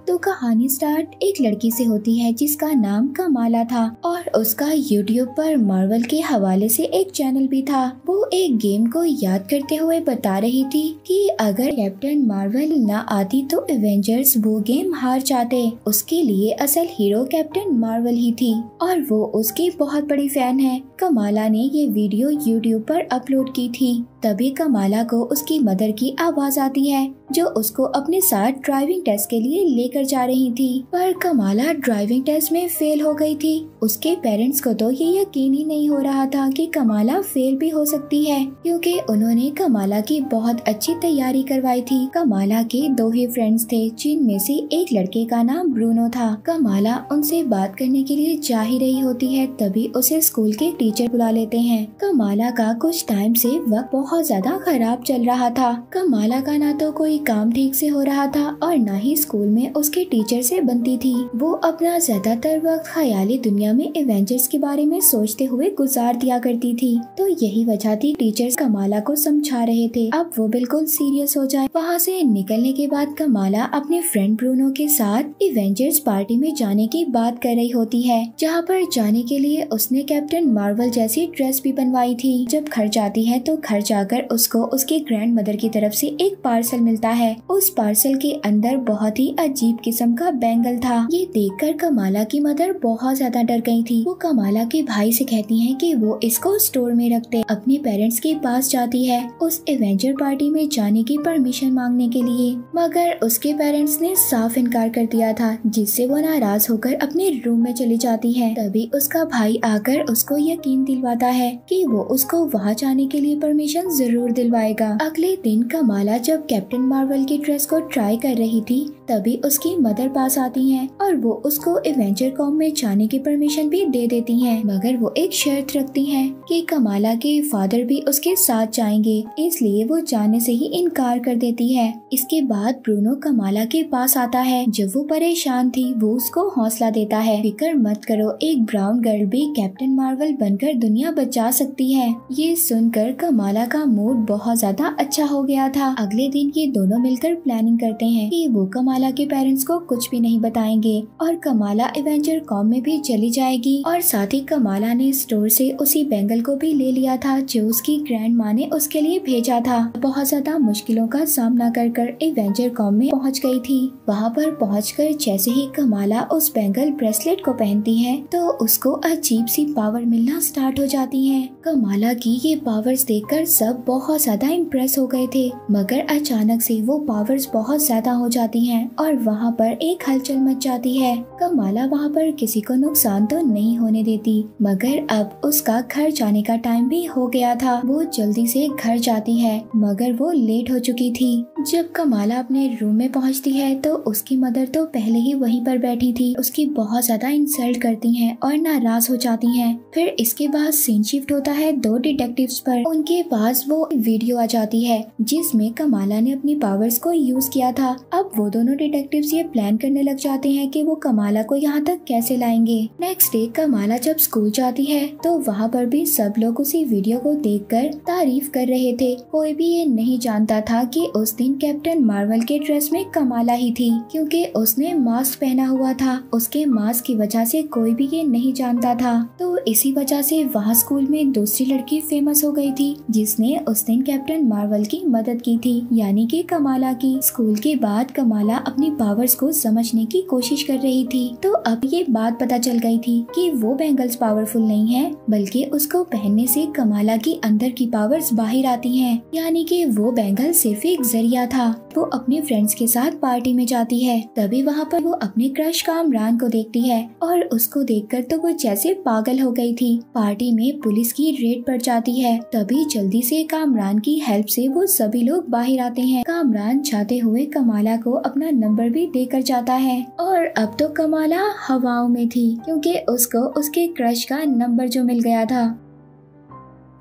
तो कहानी स्टार्ट एक लड़की से होती है जिसका नाम कमाला था और उसका यूट्यूब पर मार्वल के हवाले से एक चैनल भी था। वो एक गेम को याद करते हुए बता रही थी कि अगर कैप्टन मार्वल न आती तो एवेंजर्स वो गेम हार जाते। उसके लिए असल हीरो कैप्टन मार्वल ही थी और वो उसकी बहुत बड़ी फैन है। कमाला ने ये वीडियो यूट्यूब पर अपलोड की थी। तभी कमाला को उसकी मदर की आवाज आती है जो उसको अपने साथ ड्राइविंग टेस्ट के लिए लेकर जा रही थी। पर कमाला ड्राइविंग टेस्ट में फेल हो गई थी। उसके पेरेंट्स को तो ये यकीन ही नहीं हो रहा था कि कमाला फेल भी हो सकती है, क्योंकि उन्होंने कमाला की बहुत अच्छी तैयारी करवाई थी। कमाला के 2 ही फ्रेंड्स थे, जिनमें से एक लड़के का नाम ब्रूनो था। कमाला उनसे बात करने के लिए जा ही रही होती है, तभी उसे स्कूल के टीचर बुला लेते हैं। कमाला का कुछ टाइम से वक्त बहुत ज्यादा खराब चल रहा था। कमाला का ना तो कोई काम ठीक से हो रहा था और ना ही स्कूल में उसके टीचर से बनती थी। वो अपना ज्यादातर वक्त ख्याली दुनिया में एवेंजर्स के बारे में सोचते हुए गुजार दिया करती थी। तो यही वजह थी टीचर्स कमाला को समझा रहे थे अब वो बिल्कुल सीरियस हो जाए। वहाँ से निकलने के बाद कमाला अपने फ्रेंड ब्रूनो के साथ एवेंजर्स पार्टी में जाने की बात कर रही होती है, जहाँ पर जाने के लिए उसने कैप्टन मार्वल जैसी ड्रेस भी बनवाई थी। जब घर जाती है तो घर जाकर उसको उसके ग्रैंड मदर की तरफ से एक पार्सल मिलता है। उस पार्सल के अंदर बहुत ही अजीब किस्म का बैंगल था। ये देखकर कमाला की मदर बहुत ज्यादा डर गई थी। वो कमाला के भाई से कहती हैं कि वो इसको स्टोर में रख दे। अपने पेरेंट्स के पास जाती है उस एवेंजर पार्टी में जाने की परमिशन मांगने के लिए, मगर उसके पेरेंट्स ने साफ इनकार कर दिया था, जिससे वो नाराज होकर अपने रूम में चली जाती है। तभी उसका भाई आकर उसको यकीन दिलवाता है कि वो उसको वहाँ जाने के लिए परमिशन जरूर दिलवाएगा। अगले दिन कमाला जब कैप्टन मार्वल की ड्रेस को ट्राई कर रही थी, तभी उसकी मदर पास आती हैं और वो उसको एवेंजर कॉम में जाने की परमिशन भी दे देती हैं, मगर वो एक शर्त रखती हैं कि कमाला के फादर भी उसके साथ जाएंगे, इसलिए वो जाने से ही इनकार कर देती है। इसके बाद ब्रूनो कमाला के पास आता है। जब वो परेशान थी वो उसको हौसला देता है, फिक्र मत करो, एक ब्राउन गर्ल भी कैप्टन मार्वल बनकर दुनिया बचा सकती है। ये सुनकर कमाला का मूड बहुत ज्यादा अच्छा हो गया था। अगले दिन ये दोनों मिलकर प्लानिंग करते हैं कि वो कमाला के पेरेंट्स को कुछ भी नहीं बताएंगे और कमाला एवेंजर कॉम में भी चली जाएगी। और साथ ही कमाला ने स्टोर से उसी बैंगल को भी ले लिया था जो उसकी ग्रैंड माँ ने उसके लिए भेजा था। बहुत ज्यादा मुश्किलों का सामना कर एवेंजर कॉम में पहुंच गई थी। वहाँ पर पहुंचकर जैसे ही कमाला उस बैंगल ब्रेसलेट को पहनती है तो उसको अजीब सी पावर मिलना स्टार्ट हो जाती है। कमाला की ये पावर्स देखकर सब बहुत ज्यादा इम्प्रेस हो गए थे, मगर अचानक से वो पावर्स बहुत ज्यादा हो जाती हैं और वहाँ पर एक हलचल मच जाती है। कमाला वहाँ पर किसी को नुकसान तो नहीं होने देती, मगर अब उसका घर जाने का टाइम भी हो गया था। वो जल्दी से घर जाती है, मगर वो लेट हो चुकी थी। जब कमाला अपने रूम में पहुँचती है तो उसकी मदर तो पहले ही वहीं पर बैठी थी। उसकी बहुत ज्यादा इंसल्ट करती हैं और नाराज हो जाती हैं। फिर इसके बाद सीन शिफ्ट होता है 2 डिटेक्टिव्स पर। उनके पास वो वीडियो आ जाती है जिसमें कमाला ने अपनी पावर्स को यूज किया था। अब वो दोनों डिटेक्टिव्स ये प्लान करने लग जाते हैं कि वो कमाला को यहाँ तक कैसे लाएंगे। नेक्स्ट डे कमाला जब स्कूल जाती है तो वहाँ पर भी सब लोग उसी वीडियो को देखकर तारीफ कर रहे थे। कोई भी ये नहीं जानता था कि उस दिन कैप्टन मार्वल के ड्रेस में कमाला ही थी, क्योंकि उसने मास्क पहना हुआ था। उसके मास्क की वजह से कोई भी ये नहीं जानता था। तो इसी वजह से वहाँ स्कूल में दूसरी लड़की फेमस हो गई थी जिसने उस दिन कैप्टन मार्वल की मदद की थी, यानी कि कमाला की। स्कूल के बाद कमाला अपनी पावर्स को समझने की कोशिश कर रही थी, तो अब ये बात पता चल गई थी कि वो बैंगल्स पावरफुल नहीं है, बल्कि उसको पहनने से कमाला की अंदर की पावर्स बाहर आती हैं, यानी कि वो बैंगल सिर्फ एक जरिया था। वो अपने फ्रेंड्स के साथ पार्टी में जाती है, तभी वहाँ पर वो अपने क्रश कामरान को देखती है और उसको देखकर तो वो जैसे पागल हो गई थी। पार्टी में पुलिस की रेड पड़ जाती है, तभी जल्दी से कामरान की हेल्प से वो सभी लोग बाहर आते हैं। कामरान जाते हुए कमाला को अपना नंबर भी देकर जाता है और अब तो कमाला हवाओं में थी, क्योंकि उसको उसके क्रश का नंबर जो मिल गया था।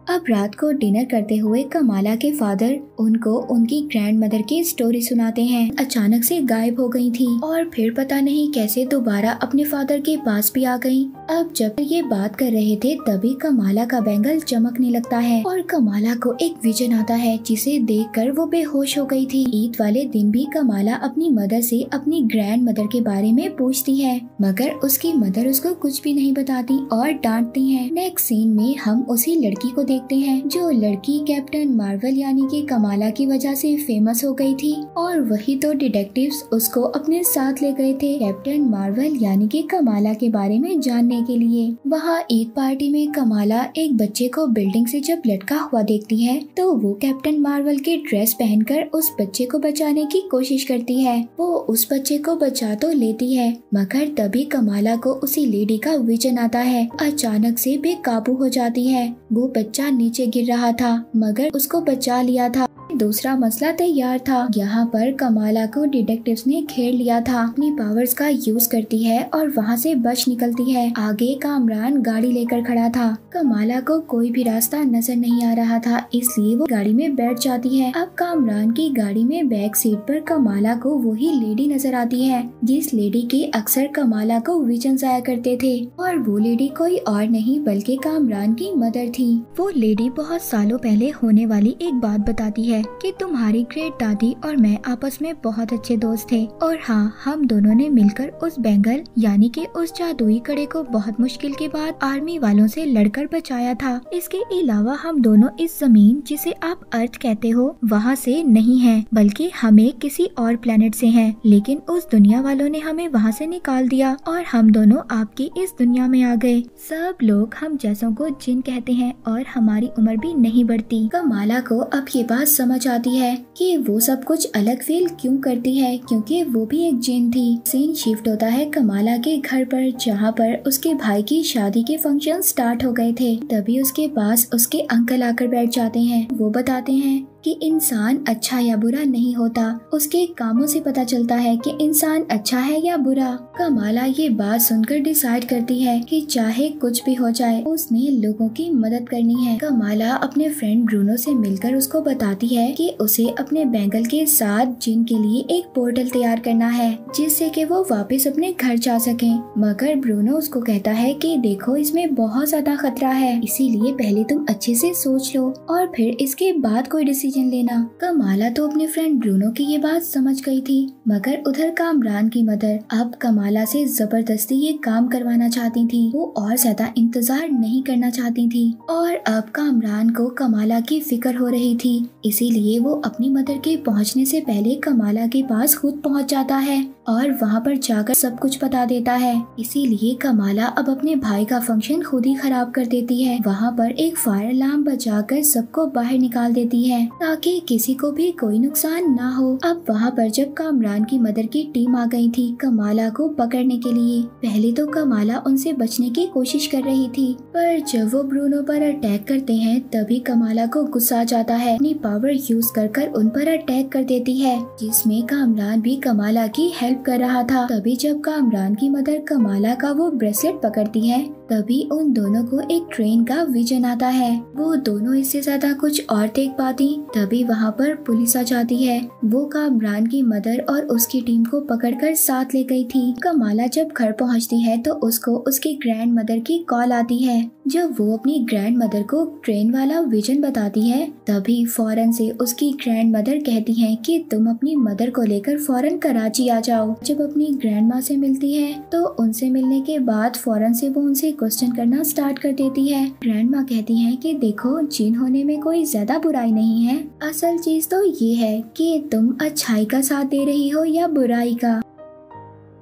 अब रात को डिनर करते हुए कमाला के फादर उनको उनकी ग्रैंड मदर की स्टोरी सुनाते हैं। अचानक से गायब हो गई थी और फिर पता नहीं कैसे दोबारा अपने फादर के पास भी आ गई। अब जब ये बात कर रहे थे तभी कमाला का बैंगल चमकने लगता है और कमाला को एक विजन आता है जिसे देखकर वो बेहोश हो गई थी। ईद वाले दिन भी कमाला अपनी मदर से अपनी ग्रैंड मदर के बारे में पूछती है, मगर उसकी मदर उसको कुछ भी नहीं बताती और डांटती है। नेक्स्ट सीन में हम उसी लड़की को देखते हैं जो लड़की कैप्टन मार्वल यानी कि कमाला की वजह से फेमस हो गई थी और वही तो डिटेक्टिव्स उसको अपने साथ ले गए थे कैप्टन मार्वल यानी कि कमाला के बारे में जानने के लिए। वहाँ ईद पार्टी में कमाला एक बच्चे को बिल्डिंग से जब लटका हुआ देखती है तो वो कैप्टन मार्वल की ड्रेस पहनकर उस बच्चे को बचाने की कोशिश करती है। वो उस बच्चे को बचा तो लेती है मगर तभी कमाला को उसी लेडी का विजन आता है। अचानक से बेकाबू हो जाती है। वो बच्चा नीचे गिर रहा था मगर उसको बचा लिया था। दूसरा मसला तैयार था। यहाँ पर कमाला को डिटेक्टिव्स ने घेर लिया था। अपनी पावर्स का यूज करती है और वहाँ से बच निकलती है। आगे कामरान गाड़ी लेकर खड़ा था। कमाला को कोई भी रास्ता नजर नहीं आ रहा था इसलिए वो गाड़ी में बैठ जाती है। अब कामरान की गाड़ी में बैक सीट पर कमाला को वही लेडी नजर आती है जिस लेडी के अक्सर कमाला को विजन आया करते थे और वो लेडी कोई और नहीं बल्कि कामरान की मदर थी। वो लेडी बहुत सालों पहले होने वाली एक बात बताती है कि तुम्हारी ग्रेट दादी और मैं आपस में बहुत अच्छे दोस्त थे और हाँ, हम दोनों ने मिलकर उस बैंगल यानी कि उस जादुई कड़े को बहुत मुश्किल के बाद आर्मी वालों से लड़कर बचाया था। इसके अलावा हम दोनों इस जमीन जिसे आप अर्थ कहते हो वहाँ से नहीं हैं बल्कि हमें किसी और प्लेनेट से हैं, लेकिन उस दुनिया वालों ने हमें वहाँ से निकाल दिया और हम दोनों आपकी इस दुनिया में आ गए। सब लोग हम जैसों को जिन कहते हैं और हमारी उम्र भी नहीं बढ़ती। कमाला को अब ये बात समझ आती है कि वो सब कुछ अलग फील क्यों करती है क्योंकि वो भी एक जिन थी। सीन शिफ्ट होता है कमाला के घर पर जहाँ पर उसके भाई की शादी के फंक्शन स्टार्ट हो गए थे। तभी उसके पास उसके अंकल आकर बैठ जाते हैं। वो बताते हैं कि इंसान अच्छा या बुरा नहीं होता, उसके कामों से पता चलता है कि इंसान अच्छा है या बुरा। कमाला ये बात सुनकर डिसाइड करती है कि चाहे कुछ भी हो जाए उसने लोगों की मदद करनी है। कमाला अपने फ्रेंड ब्रूनो से मिलकर उसको बताती है कि उसे अपने बैंगल के साथ जिन के लिए एक पोर्टल तैयार करना है जिससे कि वो वापस अपने घर जा सके। मगर ब्रूनो उसको कहता है कि देखो इसमें बहुत ज्यादा खतरा है, इसीलिए पहले तुम अच्छे से सोच लो और फिर इसके बाद कोई डिसीजन लेना। कमाला तो अपने फ्रेंड ब्रूनो की ये बात समझ गई थी मगर उधर कामरान की मदर अब कमाला से जबरदस्ती ये काम करवाना चाहती थी। वो और ज्यादा इंतजार नहीं करना चाहती थी और अब कामरान को कमाला की फिक्र हो रही थी, इसीलिए वो अपनी मदर के पहुंचने से पहले कमाला के पास खुद पहुंच जाता है और वहाँ पर जाकर सब कुछ बता देता है। इसीलिए कमाला अब अपने भाई का फंक्शन खुद ही खराब कर देती है। वहाँ पर एक फायर अलार्म बजाकर सबको बाहर निकाल देती है ताकि किसी को भी कोई नुकसान ना हो। अब वहाँ पर जब कामरान की मदर की टीम आ गई थी कमाला को पकड़ने के लिए, पहले तो कमाला उनसे बचने की कोशिश कर रही थी पर जब वो ब्रूनो पर अटैक करते हैं तभी कमाला को गुस्सा आ जाता है। अपनी पावर यूज कर उन पर अटैक कर देती है जिसमें कामरान भी कमाला की हेल्प कर रहा था। तभी जब कामरान की मदर कमाला का वो ब्रेसलेट पकड़ती है तभी उन दोनों को एक ट्रेन का विजन आता है। वो दोनों इससे ज्यादा कुछ और देख पाती तभी वहाँ पर पुलिस आ जाती है। वो कामरान की मदर और उसकी टीम को पकड़कर साथ ले गई थी। कमाला जब घर पहुँचती है तो उसको उसकी ग्रैंड मदर की कॉल आती है। जब वो अपनी ग्रैंड मदर को ट्रेन वाला विजन बताती है तभी फौरन से उसकी ग्रैंड मदर कहती है कि तुम अपनी मदर को लेकर फौरन कराची आ जाओ। जब अपनी ग्रैंड माँ से मिलती है तो उनसे मिलने के बाद फौरन से वो उनसे क्वेश्चन करना स्टार्ट कर देती है। ग्रैंड माँ कहती है कि देखो जिन होने में कोई ज्यादा बुराई नहीं है, असल चीज तो ये है कि तुम अच्छाई का साथ दे रही हो या बुराई का।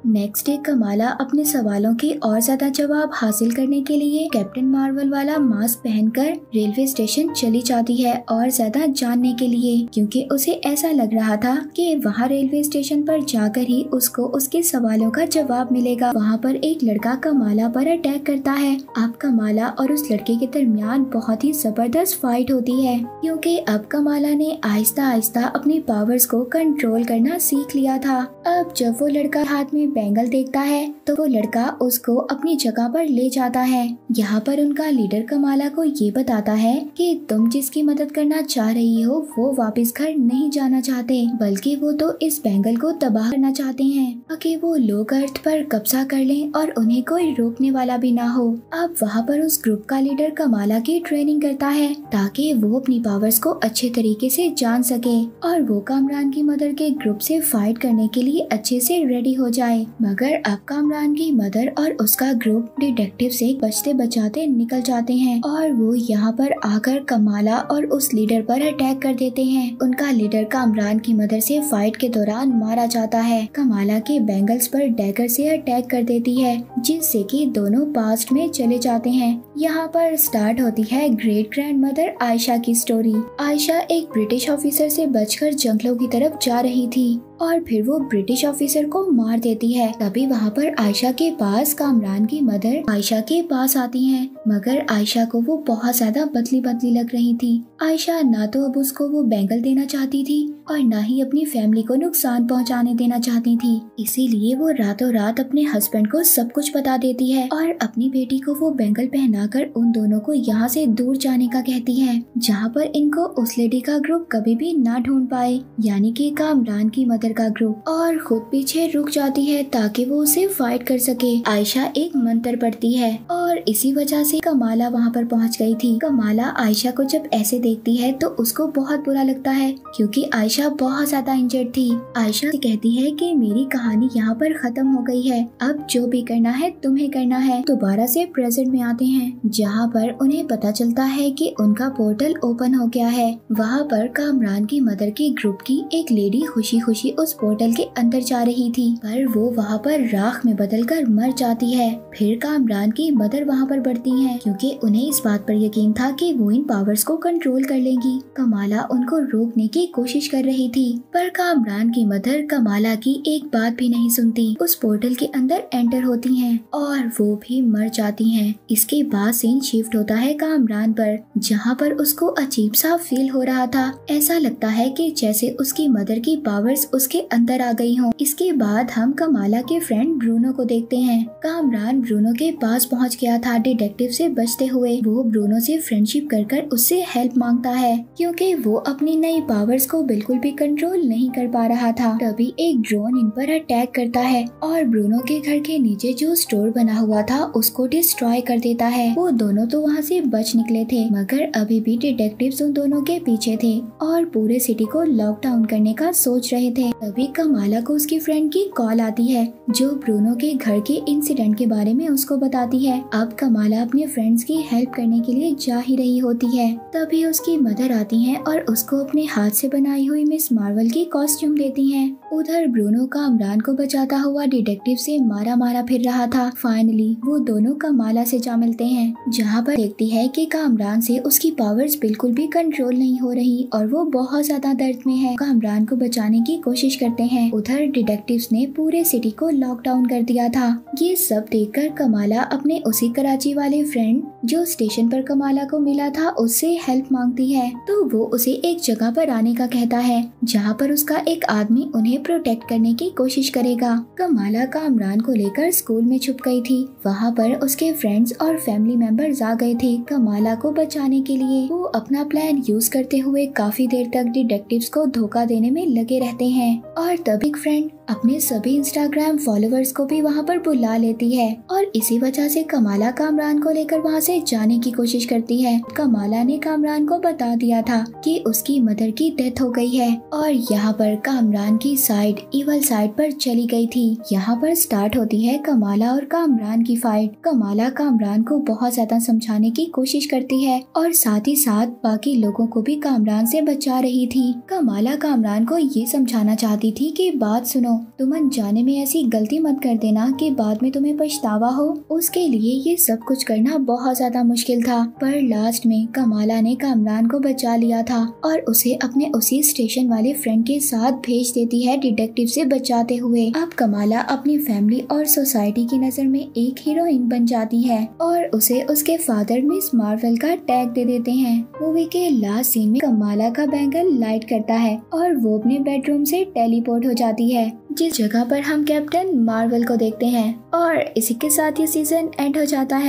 नेक्स्ट डे कमाला अपने सवालों के और ज्यादा जवाब हासिल करने के लिए कैप्टन मार्वल वाला मास्क पहनकर रेलवे स्टेशन चली जाती है और ज्यादा जानने के लिए, क्योंकि उसे ऐसा लग रहा था कि वहाँ रेलवे स्टेशन पर जाकर ही उसको उसके सवालों का जवाब मिलेगा। वहाँ पर एक लड़का कमाला पर अटैक करता है। अब कमाला और उस लड़के के दरमियान बहुत ही जबरदस्त फाइट होती है क्योंकि अब कमाला ने आहिस्ता आहिस्ता अपनी पावर्स को कंट्रोल करना सीख लिया था। अब जब वो लड़का हाथ में बैंगल देखता है तो वो लड़का उसको अपनी जगह पर ले जाता है। यहाँ पर उनका लीडर कमाला को ये बताता है कि तुम जिसकी मदद करना चाह रही हो वो वापस घर नहीं जाना चाहते, बल्कि वो तो इस बैंगल को तबाह करना चाहते हैं ताकि वो लोग अर्थ पर कब्जा कर लें और उन्हें कोई रोकने वाला भी ना हो। अब वहाँ पर उस ग्रुप का लीडर कमाला की ट्रेनिंग करता है ताकि वो अपनी पावर्स को अच्छे तरीके से जान सके और वो कामरान की मदर के ग्रुप से फाइट करने के लिए अच्छे से रेडी हो जाए। मगर अब कामरान की मदर और उसका ग्रुप डिटेक्टिव से बचते बचाते निकल जाते हैं और वो यहाँ पर आकर कमाला और उस लीडर पर अटैक कर देते हैं। उनका लीडर कामरान की मदर से फाइट के दौरान मारा जाता है। कमाला के बैंगल्स पर डैगर से अटैक कर देती है जिससे कि दोनों पास्ट में चले जाते हैं। यहाँ पर स्टार्ट होती है ग्रेट ग्रैंड मदर आयशा की स्टोरी। आयशा एक ब्रिटिश ऑफिसर से बचकर जंगलों की तरफ जा रही थी और फिर वो ब्रिटिश ऑफिसर को मार देती है। तभी वहाँ पर आयशा के पास कामरान की मदर आयशा के पास आती हैं, मगर आयशा को वो बहुत ज्यादा पतली पतली लग रही थी। आयशा ना तो अब उसको वो बैंगल देना चाहती थी और ना ही अपनी फैमिली को नुकसान पहुँचाने देना चाहती थी। इसीलिए वो रातों रात अपने हस्बैंड को सब कुछ बता देती है और अपनी बेटी को वो बैंगल पहनाकर उन दोनों को यहाँ से दूर जाने का कहती है, जहाँ पर इनको उस लेडी का ग्रुप कभी भी ना ढूंढ पाए, यानी कि कामरान की मदर का ग्रुप, और खुद पीछे रुक जाती है ताकि वो उसे फाइट कर सके। आयशा एक मंत्र पढ़ती है और इसी वजह से कमाला वहाँ पर पहुँच गई थी। कमाला आयशा को जब ऐसे देखती है तो उसको बहुत बुरा लगता है क्योंकि आयशा बहुत ज्यादा इंजर्ड थी। आयशा कहती है कि मेरी कहानी यहाँ पर खत्म हो गई है, अब जो भी करना है तुम्हें करना है। दोबारा से प्रेजेंट में आते हैं जहाँ पर उन्हें पता चलता है कि उनका पोर्टल ओपन हो गया है। वहाँ पर कामरान की मदर के ग्रुप की एक लेडी खुशी खुशी उस पोर्टल के अंदर जा रही थी, पर वो वहाँ पर राख में बदलकर मर जाती है। फिर कामरान की मदर वहाँ पर बढ़ती हैं क्योंकि उन्हें इस बात पर यकीन था कि वो इन पावर्स को कंट्रोल कर लेंगी। कमाला उनको रोकने की कोशिश कर रही थी, पर कामरान की मदर कमाला की एक बात भी नहीं सुनती। उस पोर्टल के अंदर एंटर होती हैं और वो भी मर जाती हैं। इसके बाद सीन शिफ्ट होता है कामरान पर, जहाँ पर उसको अजीब सा फील हो रहा था। ऐसा लगता है कि जैसे उसकी मदर की पावर्स उसके अंदर आ गई हों। इसके बाद हम कमाला के फ्रेंड ब्रूनो को देखते हैं। कामरान ब्रूनो के पास पहुँच गया था डिटेक्टिव से बचते हुए। वो ब्रूनो से फ्रेंडशिप कर उससे हेल्प मांगता है क्योंकि वो अपनी नई पावर्स को बिल्कुल भी कंट्रोल नहीं कर पा रहा था। तभी एक ड्रोन इन पर अटैक करता है और ब्रूनो के घर के नीचे जो स्टोर बना हुआ था उसको डिस्ट्रॉय कर देता है। वो दोनों तो वहाँ से बच निकले थे, मगर अभी भी डिटेक्टिव्स उन दोनों के पीछे थे और पूरे सिटी को लॉकडाउन करने का सोच रहे थे। तभी कमाला को उसकी फ्रेंड की कॉल आती है जो ब्रूनो के घर के इंसिडेंट के बारे में उसको बताती है। अब कमाला अपने फ्रेंड्स की हेल्प करने के लिए जा ही रही होती है। तभी उसकी मदर आती हैं और उसको अपने हाथ से बनाई हुई मिस मार्वल की कॉस्ट्यूम देती हैं। उधर ब्रूनो कामरान को बचाता हुआ डिटेक्टिव से मारा मारा फिर रहा था। फाइनली वो दोनों कमाला से जा मिलते हैं, जहाँ पर देखती है कि कामरान से उसकी पावर्स बिल्कुल भी कंट्रोल नहीं हो रही और वो बहुत ज्यादा दर्द में है। कामरान को बचाने की कोशिश करते हैं। उधर डिटेक्टिव्स ने पूरे सिटी को लॉकडाउन कर दिया था। ये सब देखकर कमाला अपने उसी कराची वाले फ्रेंड जो स्टेशन पर कमाला को मिला था उससे हेल्प मांगती है, तो वो उसे एक जगह पर आने का कहता है जहाँ पर उसका एक आदमी उन्हें प्रोटेक्ट करने की कोशिश करेगा। कमाला कामरान को लेकर स्कूल में छुप गई थी। वहाँ पर उसके फ्रेंड्स और फैमिली मेंबर्स आ गए थे कमाला को बचाने के लिए। वो अपना प्लान यूज करते हुए काफी देर तक डिटेक्टिव्स को धोखा देने में लगे रहते हैं और तब एक फ्रेंड अपने सभी इंस्टाग्राम फॉलोअर्स को भी वहाँ पर बुला लेती है और इसी वजह से कमाला कामरान को लेकर वहाँ से जाने की कोशिश करती है। कमाला ने कामरान को बता दिया था कि उसकी मदर की डेथ हो गई है और यहाँ पर कामरान की साइड इवल साइड पर चली गई थी। यहाँ पर स्टार्ट होती है कमाला और कामरान की फाइट। कमाला कामरान को बहुत ज्यादा समझाने की कोशिश करती है और साथ ही साथ बाकी लोगों को भी कामरान से बचा रही थी। कमाला कामरान को ये समझाना चाहती थी कि बात सुनो, तुम अनजाने में ऐसी गलती मत कर देना कि बाद में तुम्हें पछतावा हो। उसके लिए ये सब कुछ करना बहुत ज्यादा मुश्किल था, पर लास्ट में कमाला ने कामरान को बचा लिया था और उसे अपने उसी स्टेशन वाले फ्रेंड के साथ भेज देती है डिटेक्टिव से बचाते हुए। अब कमाला अपनी फैमिली और सोसाइटी की नजर में एक हीरोइन बन जाती है और उसे उसके फादर मिस मार्वल का टैग दे देते हैं। मूवी के लास्ट सीन में कमाला का बैंगल लाइट करता है और वो अपने बेडरूम से टेलीपोर्ट हो जाती है, जिस जगह पर हम कैप्टन मार्वल को देखते हैं। और इसी के साथ ये सीजन एंड हो जाता है।